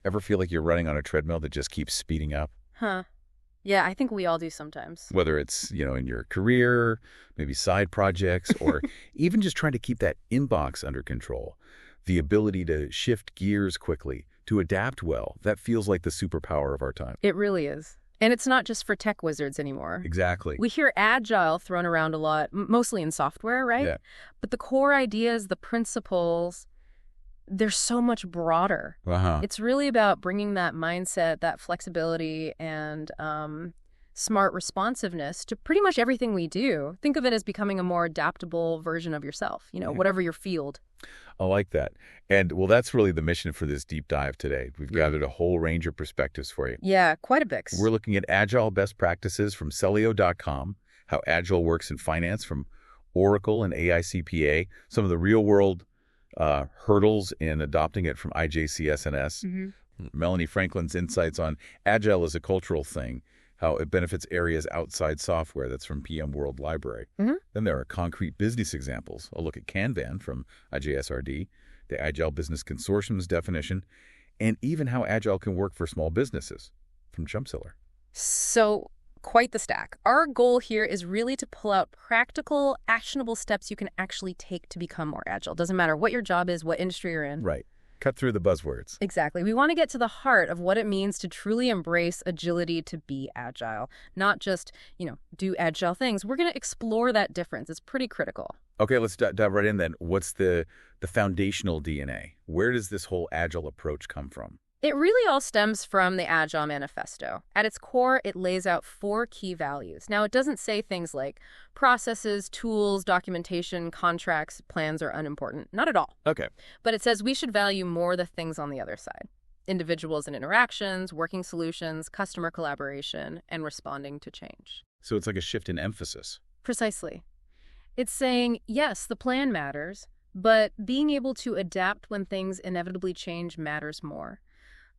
Ever feel like you're running on a treadmill that just keeps speeding up? Huh. Yeah, I think we all do sometimes. Whether it's, in your career, maybe side projects, or even just trying to keep that inbox under control. The ability to shift gears quickly, to adapt well, that feels like the superpower of our time. It really is. And it's not just for tech wizards anymore. Exactly. We hear Agile thrown around a lot, mostly in software, right? Yeah. But the core ideas, the principles, they're so much broader. Uh-huh. It's really about bringing that mindset, that flexibility, and smart responsiveness to pretty much everything we do. Think of it as becoming a more adaptable version of yourself, Yeah. whatever your field. I like that. And, well, that's really the mission for this deep dive today. We've gathered a whole range of perspectives for you. Yeah, quite a bit. We're looking at Agile best practices from Celio.com, how Agile works in finance from Oracle and AICPA, some of the real-world hurdles in adopting it from IJCSNS, Melanie Franklin's insights on Agile as a cultural thing, how it benefits areas outside software. That's from PM World Library. Then there are concrete business examples. A look at Kanban from IJSRD, the Agile Business Consortium's definition, and even how Agile can work for small businesses from Jumpzilla. So, quite the stack. Our goal here is really to pull out practical, actionable steps you can actually take to become more agile. Doesn't matter what your job is, what industry you're in. Right. Cut through the buzzwords. Exactly. We want to get to the heart of what it means to truly embrace agility to be agile, not just, do agile things. We're going to explore that difference. It's pretty critical. Okay, let's dive right in then. What's the foundational DNA? Where does this whole agile approach come from? It really all stems from the Agile Manifesto. At its core, it lays out 4 key values. Now, it doesn't say things like processes, tools, documentation, contracts, plans are unimportant. Not at all. Okay. But it says we should value more the things on the other side. Individuals and interactions, working solutions, customer collaboration, and responding to change. So it's like a shift in emphasis. Precisely. It's saying, yes, the plan matters, but being able to adapt when things inevitably change matters more.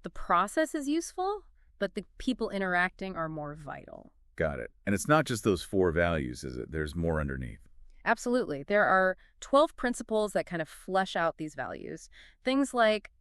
The process is useful, but the people interacting are more vital. Got it. And it's not just those 4 values, is it? There's more underneath. Absolutely. There are 12 principles that kind of flesh out these values. Things like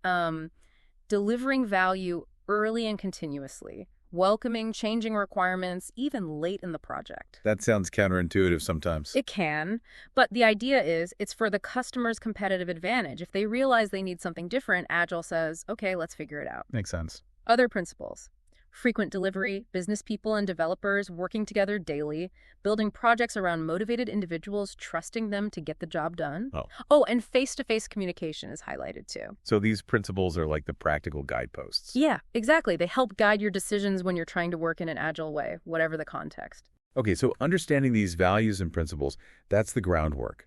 delivering value early and continuously, welcoming changing requirements even late in the project. That sounds counterintuitive sometimes. It can, but the idea is it's for the customer's competitive advantage. If they realize they need something different, Agile says, okay, let's figure it out. Makes sense. Other principles. Frequent delivery, business people and developers working together daily, building projects around motivated individuals, trusting them to get the job done. Oh, and face-to-face communication is highlighted too. So these principles are like the practical guideposts. Yeah, exactly. They help guide your decisions when you're trying to work in an agile way, whatever the context. Okay, so understanding these values and principles, that's the groundwork.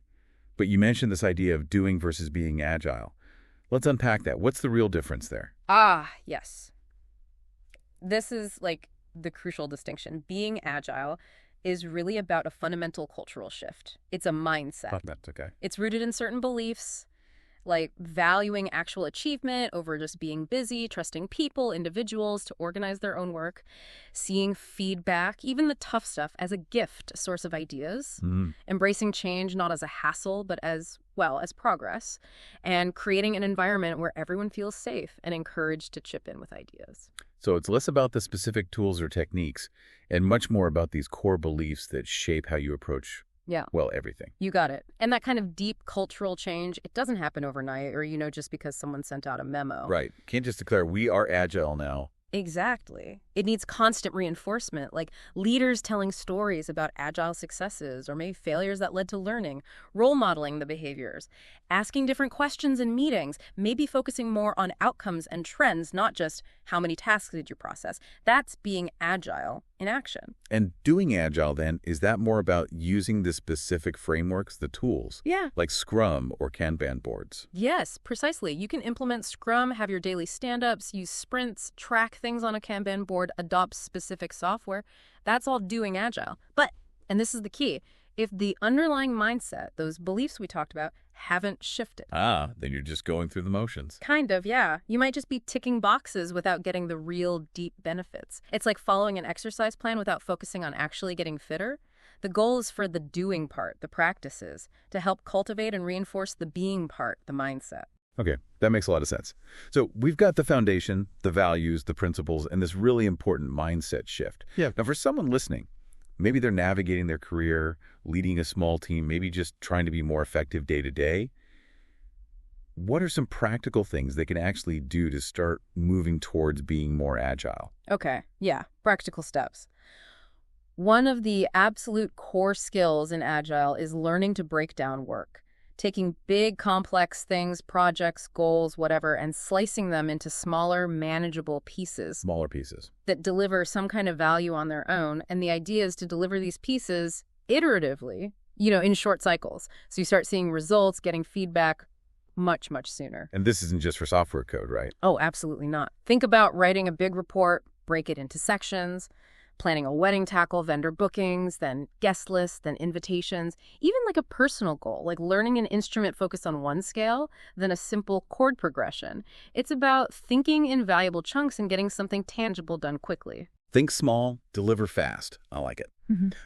But you mentioned this idea of doing versus being agile. Let's unpack that. What's the real difference there? Ah, yes. This is like the crucial distinction. Being agile is really about a fundamental cultural shift. It's a mindset. Okay. It's rooted in certain beliefs, like valuing actual achievement over just being busy, trusting people, individuals to organize their own work, seeing feedback, even the tough stuff, as a gift, a source of ideas, embracing change not as a hassle, but as progress, and creating an environment where everyone feels safe and encouraged to chip in with ideas. So it's less about the specific tools or techniques and much more about these core beliefs that shape how you approach, everything. You got it. And that kind of deep cultural change, it doesn't happen overnight or, just because someone sent out a memo. Right. Can't just declare, we are agile now. Exactly. It needs constant reinforcement, like leaders telling stories about agile successes or maybe failures that led to learning, role modeling the behaviors, asking different questions in meetings, maybe focusing more on outcomes and trends, not just how many tasks did you process. That's being agile in action. And doing agile, then, is that more about using the specific frameworks, the tools? Yeah. Like Scrum or Kanban boards? Yes, precisely. You can implement Scrum, have your daily stand-ups, use sprints, track things on a Kanban board, adopt specific software. That's all doing agile. But, and this is the key, if the underlying mindset, those beliefs we talked about, haven't shifted. Then you're just going through the motions. Kind of, yeah. You might just be ticking boxes without getting the real deep benefits. It's like following an exercise plan without focusing on actually getting fitter. The goal is for the doing part, the practices, to help cultivate and reinforce the being part, the mindset. Okay, that makes a lot of sense. So we've got the foundation, the values, the principles, and this really important mindset shift. Yeah. Now, for someone listening, maybe they're navigating their career, leading a small team, maybe just trying to be more effective day to day. What are some practical things they can actually do to start moving towards being more agile? Okay, yeah, practical steps. One of the absolute core skills in Agile is learning to break down work, taking big, complex things, projects, goals, whatever, and slicing them into smaller, manageable pieces Smaller pieces. that deliver some kind of value on their own. And the idea is to deliver these pieces iteratively, in short cycles. So you start seeing results, getting feedback much, much sooner. And this isn't just for software code, right? Oh, absolutely not. Think about writing a big report, break it into sections, planning a wedding, tackle vendor bookings, then guest lists, then invitations, even like a personal goal, like learning an instrument focused on one scale, then a simple chord progression. It's about thinking in valuable chunks and getting something tangible done quickly. Think small, deliver fast. I like it.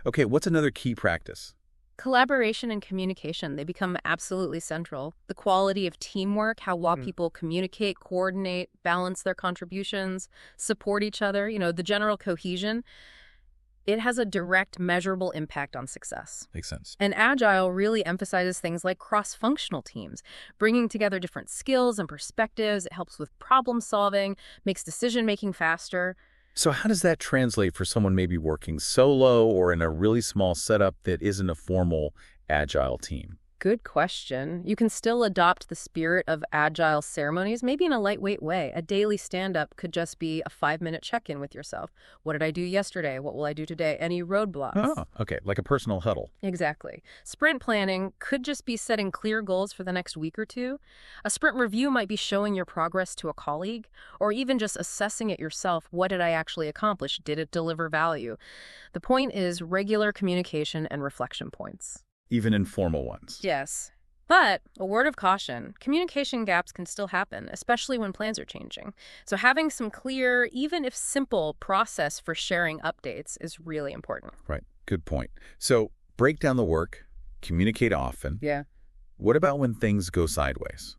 Okay, what's another key practice? Collaboration and communication, they become absolutely central. The quality of teamwork, how well people communicate, coordinate, balance their contributions, support each other, the general cohesion, it has a direct, measurable impact on success. Makes sense. And Agile really emphasizes things like cross-functional teams, bringing together different skills and perspectives. It helps with problem solving, makes decision-making faster. So how does that translate for someone maybe working solo or in a really small setup that isn't a formal agile team? Good question. You can still adopt the spirit of Agile ceremonies, maybe in a lightweight way. A daily stand-up could just be a 5-minute check-in with yourself. What did I do yesterday? What will I do today? Any roadblocks? Oh, okay, like a personal huddle. Exactly. Sprint planning could just be setting clear goals for the next week or two. A sprint review might be showing your progress to a colleague, or even just assessing it yourself. What did I actually accomplish? Did it deliver value? The point is regular communication and reflection points. Even informal ones. Yes. But a word of caution, communication gaps can still happen, especially when plans are changing. So having some clear, even if simple, process for sharing updates is really important. Right. Good point. So break down the work, communicate often. Yeah. What about when things go sideways?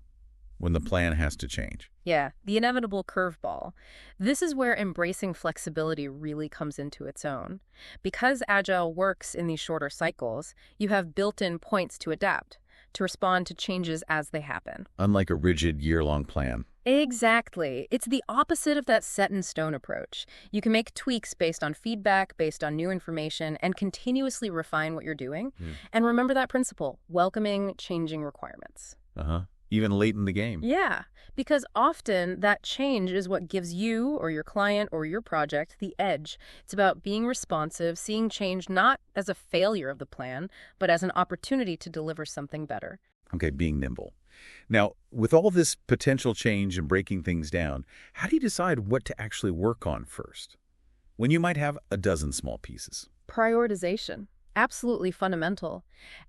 When the plan has to change? Yeah, the inevitable curveball. This is where embracing flexibility really comes into its own. Because Agile works in these shorter cycles, you have built-in points to adapt, to respond to changes as they happen. Unlike a rigid year-long plan. Exactly. It's the opposite of that set-in-stone approach. You can make tweaks based on feedback, based on new information, and continuously refine what you're doing. And remember that principle, welcoming changing requirements. Even late in the game. Yeah, because often that change is what gives you or your client or your project the edge. It's about being responsive, seeing change not as a failure of the plan, but as an opportunity to deliver something better. Okay, being nimble. Now, with all this potential change and breaking things down, how do you decide what to actually work on first? When you might have a dozen small pieces. Prioritization. Absolutely fundamental.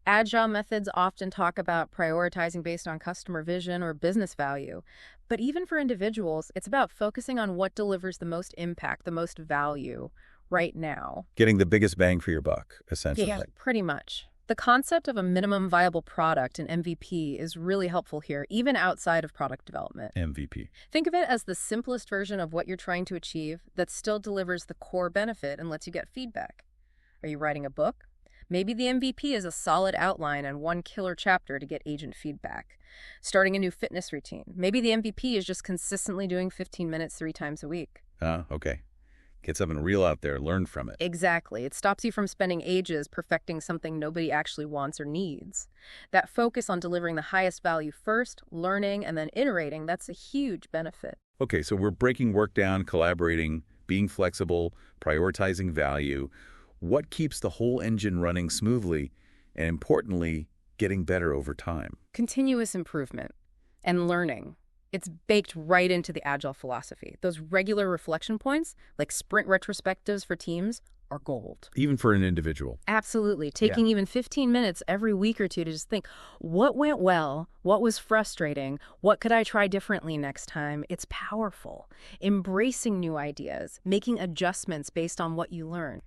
Agile methods often talk about prioritizing based on customer vision or business value. But even for individuals, it's about focusing on what delivers the most impact, the most value right now. Getting the biggest bang for your buck, essentially. Yeah, pretty much. The concept of a minimum viable product, an MVP, is really helpful here, even outside of product development. MVP. Think of it as the simplest version of what you're trying to achieve that still delivers the core benefit and lets you get feedback. Are you writing a book? Maybe the MVP is a solid outline and one killer chapter to get agent feedback. Starting a new fitness routine. Maybe the MVP is just consistently doing 15 minutes 3 times a week. Okay. Get something real out there, learn from it. Exactly. It stops you from spending ages perfecting something nobody actually wants or needs. That focus on delivering the highest value first, learning, and then iterating, that's a huge benefit. Okay, so we're breaking work down, collaborating, being flexible, prioritizing value. What keeps the whole engine running smoothly and, importantly, getting better over time? Continuous improvement and learning. It's baked right into the Agile philosophy. Those regular reflection points, like sprint retrospectives for teams, are gold. Even for an individual. Absolutely. Taking even 15 minutes every week or two to just think, what went well? What was frustrating? What could I try differently next time? It's powerful. Embracing new ideas, making adjustments based on what you learn.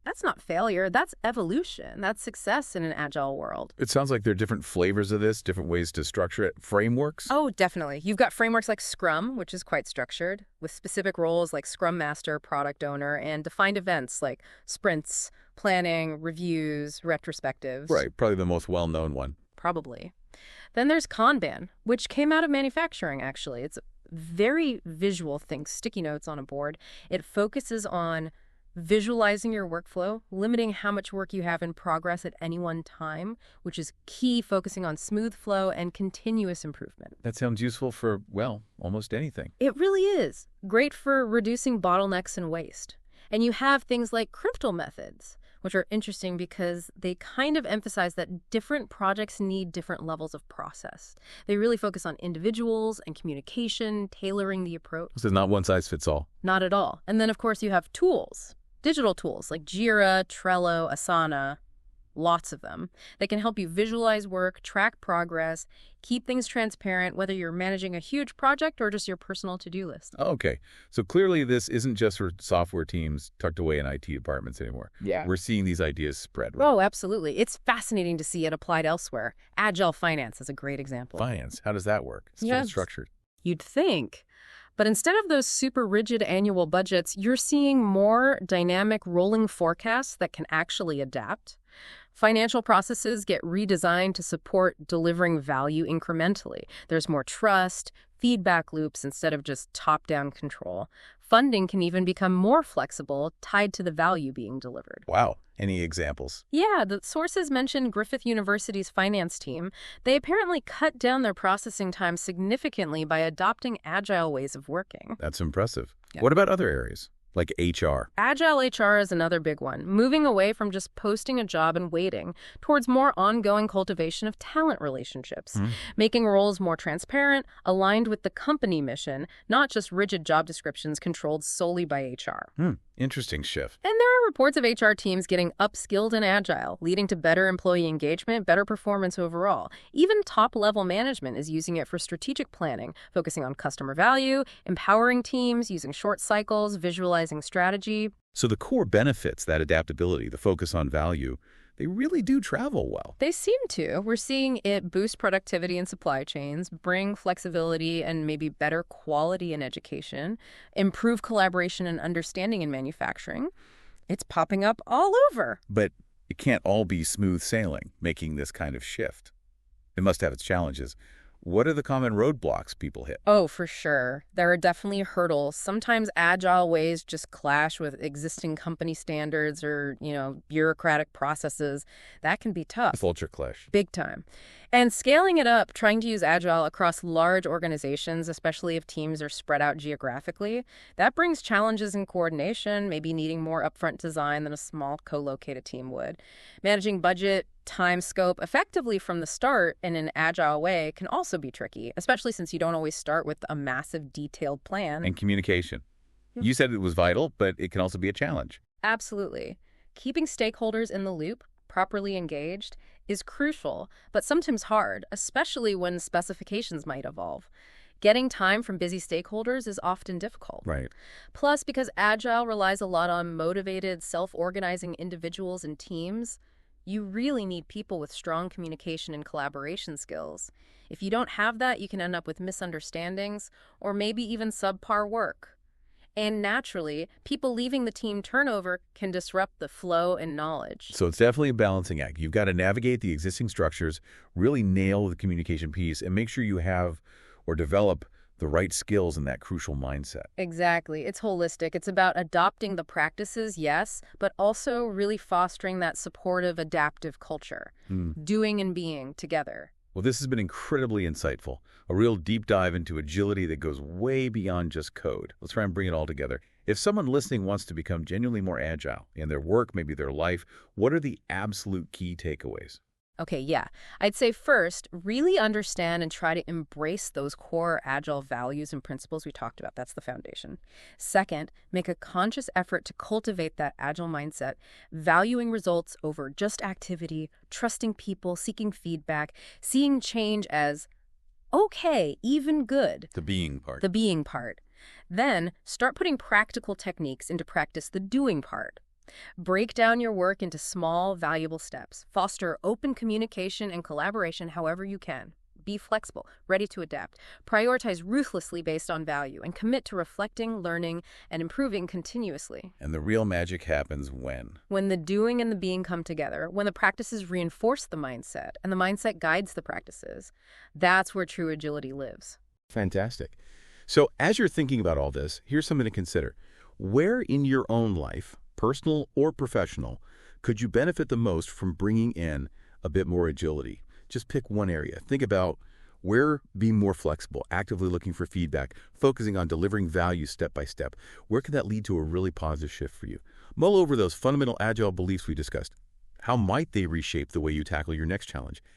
That's not failure. That's evolution. That's success in an agile world. It sounds like there are different flavors of this, different ways to structure it. Frameworks? Oh, definitely. You've got frameworks like Scrum, which is quite structured, with specific roles like Scrum Master, Product Owner, and defined events like sprints, planning, reviews, retrospectives. Right, probably the most well-known one. Probably. Then there's Kanban, which came out of manufacturing, actually. It's a very visual thing, sticky notes on a board. It focuses on visualizing your workflow, limiting how much work you have in progress at any one time, which is key, focusing on smooth flow and continuous improvement. That sounds useful for, well, almost anything. It really is. Great for reducing bottlenecks and waste. And you have things like crypto methods, which are interesting because they kind of emphasize that different projects need different levels of process. They really focus on individuals and communication, tailoring the approach. This is not one size fits all. Not at all. And then, of course, you have tools, digital tools like Jira, Trello, Asana, lots of them. They can help you visualize work, track progress, keep things transparent, whether you're managing a huge project or just your personal to-do list. Okay, so clearly this isn't just for software teams tucked away in IT departments anymore. Yeah. We're seeing these ideas spread. Right? Oh, absolutely. It's fascinating to see it applied elsewhere. Agile finance is a great example. Finance, how does that work? It's Yes. structured. You'd think. But instead of those super rigid annual budgets, you're seeing more dynamic rolling forecasts that can actually adapt. Financial processes get redesigned to support delivering value incrementally. There's more trust, feedback loops instead of just top-down control. Funding can even become more flexible, tied to the value being delivered. Wow. Any examples? Yeah, the sources mentioned Griffith University's finance team. They apparently cut down their processing time significantly by adopting agile ways of working. That's impressive. Yeah. What about other areas, like HR? Agile HR is another big one, moving away from just posting a job and waiting towards more ongoing cultivation of talent relationships, making roles more transparent, aligned with the company mission, not just rigid job descriptions controlled solely by HR. Interesting shift. And there are reports of HR teams getting upskilled in Agile, leading to better employee engagement, better performance overall. Even top-level management is using it for strategic planning, focusing on customer value, empowering teams, using short cycles, visualizing strategy. So the core benefits, that adaptability, the focus on value, they really do travel well. They seem to. We're seeing it boost productivity in supply chains, bring flexibility and maybe better quality in education, improve collaboration and understanding in manufacturing. It's popping up all over. But it can't all be smooth sailing, making this kind of shift. It must have its challenges. What are the common roadblocks people hit? Oh, for sure. There are definitely hurdles. Sometimes agile ways just clash with existing company standards or, bureaucratic processes. That can be tough. Culture clash. Big time. And scaling it up, trying to use Agile across large organizations, especially if teams are spread out geographically, that brings challenges in coordination, maybe needing more upfront design than a small co-located team would. Managing budget, time scope effectively from the start in an Agile way can also be tricky, especially since you don't always start with a massive detailed plan. And communication. You said it was vital, but it can also be a challenge. Absolutely. Keeping stakeholders in the loop, properly engaged, is crucial, but sometimes hard, especially when specifications might evolve. Getting time from busy stakeholders is often difficult. Right. Plus, because Agile relies a lot on motivated, self-organizing individuals and teams, you really need people with strong communication and collaboration skills. If you don't have that, you can end up with misunderstandings or maybe even subpar work. And naturally, people leaving the team turnover can disrupt the flow and knowledge. So it's definitely a balancing act. You've got to navigate the existing structures, really nail the communication piece, and make sure you have or develop the right skills in that crucial mindset. Exactly. It's holistic. It's about adopting the practices, yes, but also really fostering that supportive, adaptive culture, doing and being together. Well, this has been incredibly insightful, a real deep dive into agility that goes way beyond just code. Let's try and bring it all together. If someone listening wants to become genuinely more agile in their work, maybe their life, what are the absolute key takeaways? Okay, yeah. I'd say first, really understand and try to embrace those core Agile values and principles we talked about. That's the foundation. Second, make a conscious effort to cultivate that Agile mindset, valuing results over just activity, trusting people, seeking feedback, seeing change as okay, even good. The being part. The being part. Then, start putting practical techniques into practice, the doing part. Break down your work into small, valuable steps. Foster open communication and collaboration however you can. Be flexible, ready to adapt. Prioritize ruthlessly based on value, and commit to reflecting, learning, and improving continuously. And the real magic happens when? When the doing and the being come together, when the practices reinforce the mindset, and the mindset guides the practices, that's where true agility lives. Fantastic. So as you're thinking about all this, here's something to consider. Where in your own life, personal or professional, could you benefit the most from bringing in a bit more agility? Just pick one area. Think about where being more flexible, actively looking for feedback, focusing on delivering value step by step. Where could that lead to a really positive shift for you? Mull over those fundamental Agile beliefs we discussed. How might they reshape the way you tackle your next challenge?